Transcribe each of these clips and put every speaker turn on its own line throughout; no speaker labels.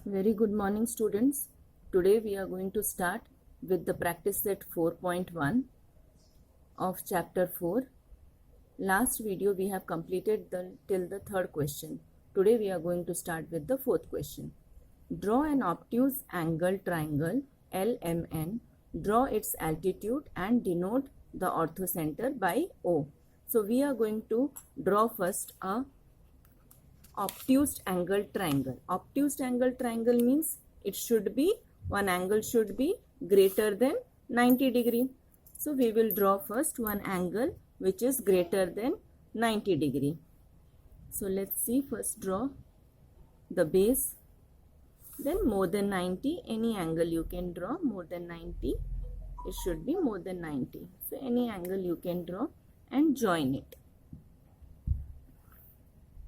Very good morning, students. Today we are going to start with the practice set 4.1 of chapter 4. Last video we have completed till the third question. Today we are going to start with the fourth question. Draw an obtuse angle triangle LMN. Draw its altitude and denote the orthocenter by O. So we are going to draw first a obtuse angle triangle. Obtuse angle triangle means one angle should be greater than 90 degree. So we will draw first one angle which is greater than 90 degree. So let's see, first draw the base, then more than 90, any angle you can draw more than 90, it should be more than 90. So any angle you can draw and join it.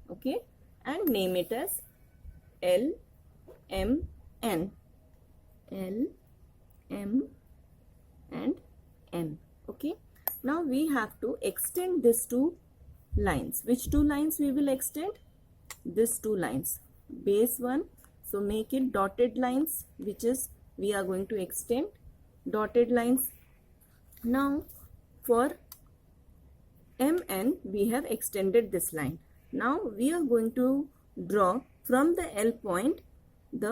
Okay. And name it as L, M, N. L, M, and N. Okay. Now we have to extend these two lines. Which two lines we will extend? These two lines. Base one. So make it dotted lines, which is we are going to extend dotted lines. Now for MN we have extended this line. Now we are going to draw from the L point we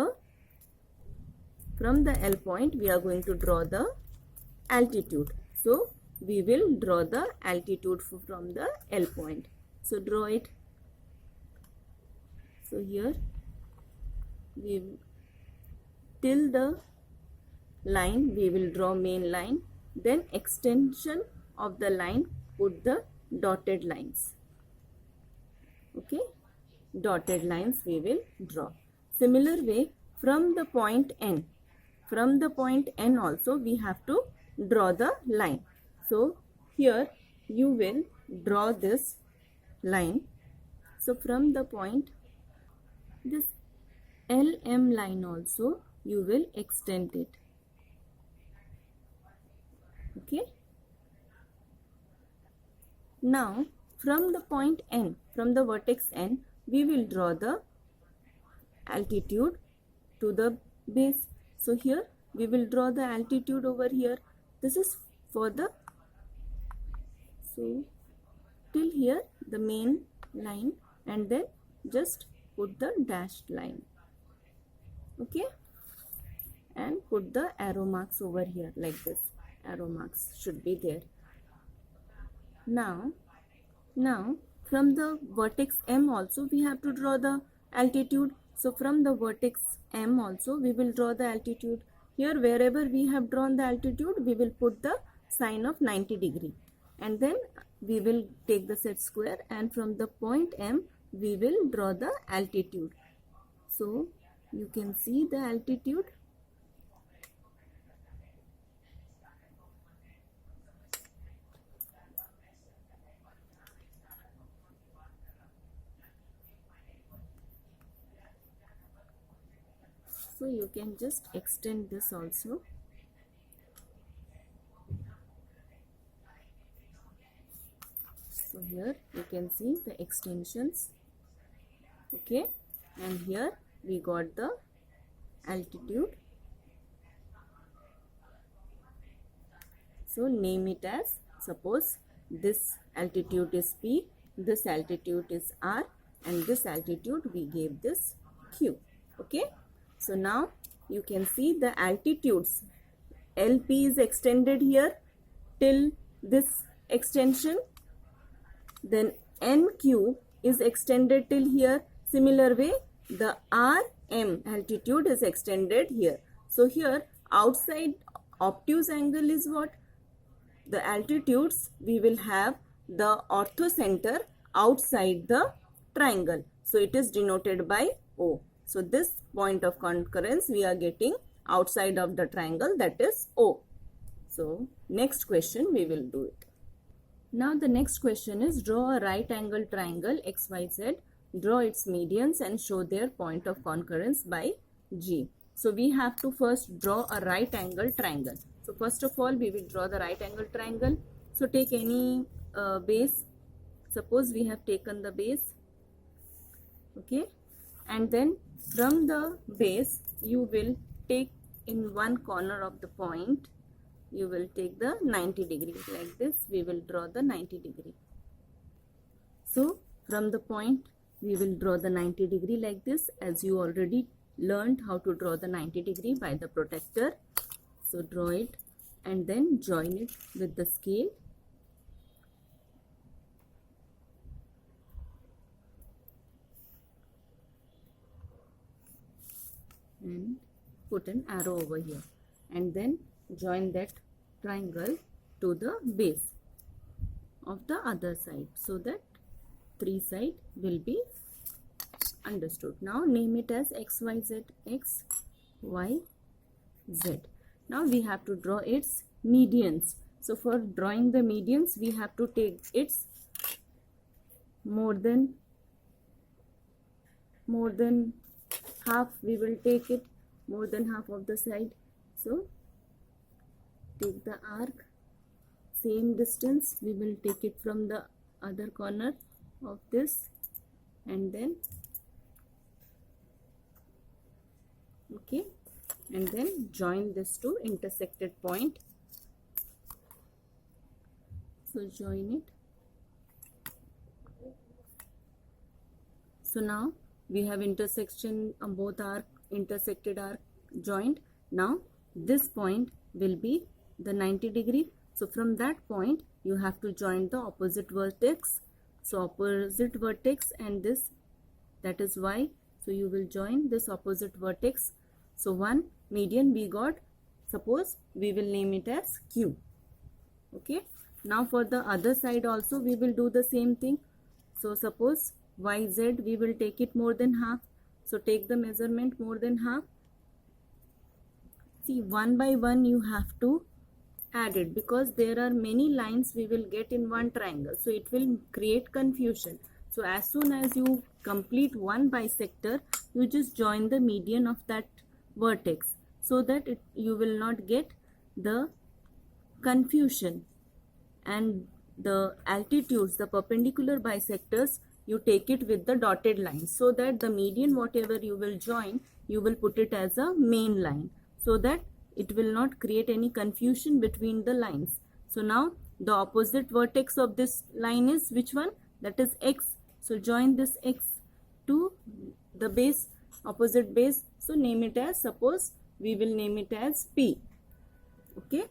are going to draw the altitude. So we will draw the altitude from the L point. So draw it. So here till the line we will draw main line, then extension of the line put the dotted lines. Okay, dotted lines we will draw. Similar way from the point N. From the point N also we have to draw the line. So here you will draw this line. So from the point, this LM line also you will extend it. Okay. Now from the point N, from the vertex N, we will draw the altitude to the base. So here we will draw the altitude over here. This is for the, so till here the main line, and then just put the dashed line. Okay. And put the arrow marks over here like this. Arrow marks should be there. Now from the vertex M also we have to draw the altitude. So from the vertex M also we will draw the altitude. Here wherever we have drawn the altitude we will put the sign of 90 degree. And then we will take the set square, and from the point M we will draw the altitude. So you can see the altitude. So you can just extend this also. So here you can see the extensions. Okay. And here we got the altitude. So name it as, suppose this altitude is P, this altitude is R, and this altitude we gave this Q. Okay. So now you can see the altitudes. LP is extended here till this extension. Then NQ is extended till here. Similar way, the RM altitude is extended here. So here outside obtuse angle is what? The altitudes we will have the orthocenter outside the triangle. So it is denoted by O. So this point of concurrence we are getting outside of the triangle, that is O. So next question we will do it. Now the next question is, draw a right angle triangle XYZ. Draw its medians and show their point of concurrence by G. So we have to first draw a right angle triangle. So first of all we will draw the right angle triangle. So take any base. Suppose we have taken the base. Okay. and then from the base you will take in one corner of the point, you will take the 90 degree. Like this we will draw the 90 degree. So from the point we will draw the 90 degree like this, as you already learned how to draw the 90 degree by the protractor. So draw it and then join it with the scale. And put an arrow over here, and then join that triangle to the base of the other side, so that three sides will be understood. Now name it as XYZ, XYZ. Now we have to draw its medians. So for drawing the medians we have to take its more than half. We will take it more than half of the side. So take the arc, same distance we will take it from the other corner of this, and then okay, and then join this to intersected point. So join it. So now we have intersection, both arc, intersected arc joined. Now this point will be the 90 degree. So from that point you have to join the opposite vertex. So opposite vertex and this, that is Y. So you will join this opposite vertex. So one median we got, suppose we will name it as Q. Okay. Now for the other side also we will do the same thing. So suppose YZ we will take it more than half. So take the measurement more than half. See, one by one you have to add it, because there are many lines we will get in one triangle, so it will create confusion. So as soon as you complete one bisector, you just join the median of that vertex, so that you will not get the confusion. And the altitudes, the perpendicular bisectors, you take it with the dotted line, so that the median whatever you will join, you will put it as a main line, so that it will not create any confusion between the lines. So now the opposite vertex of this line is which one? That is X. So join this X to the base, opposite base. So name it as, suppose we will name it as P. Okay.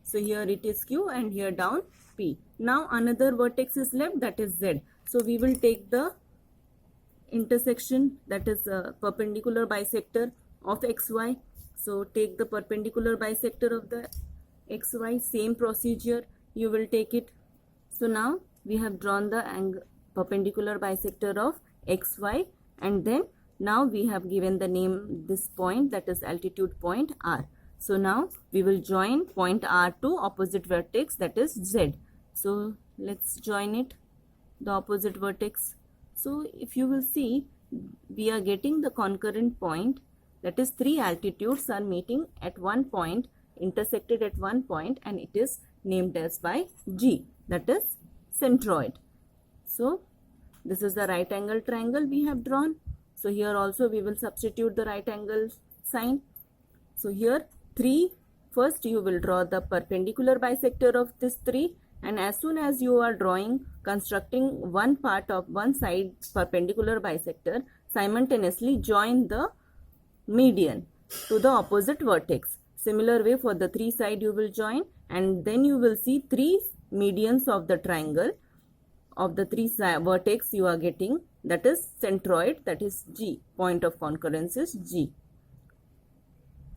So here it is Q and here down P. Now another vertex is left, that is Z. So we will take the intersection, that is perpendicular bisector of XY. So take the perpendicular bisector of the XY, same procedure you will take it. So now we have drawn the perpendicular bisector of XY, and then now we have given the name this point, that is altitude point R. So now we will join point R to opposite vertex, that is Z. So let's join it, the opposite vertex. So if you will see, we are getting the concurrent point, that is three altitudes are meeting at one point, intersected at one point, and it is named as by G, that is centroid. So this is the right angle triangle we have drawn. So here also we will substitute the right angle sign. So here first you will draw the perpendicular bisector of this 3, and as soon as you are constructing one part of one side perpendicular bisector, simultaneously join the median to the opposite vertex. Similar way for the 3 side you will join, and then you will see 3 medians of the triangle of the 3 vertex you are getting, that is centroid, that is G, point of concurrence is G.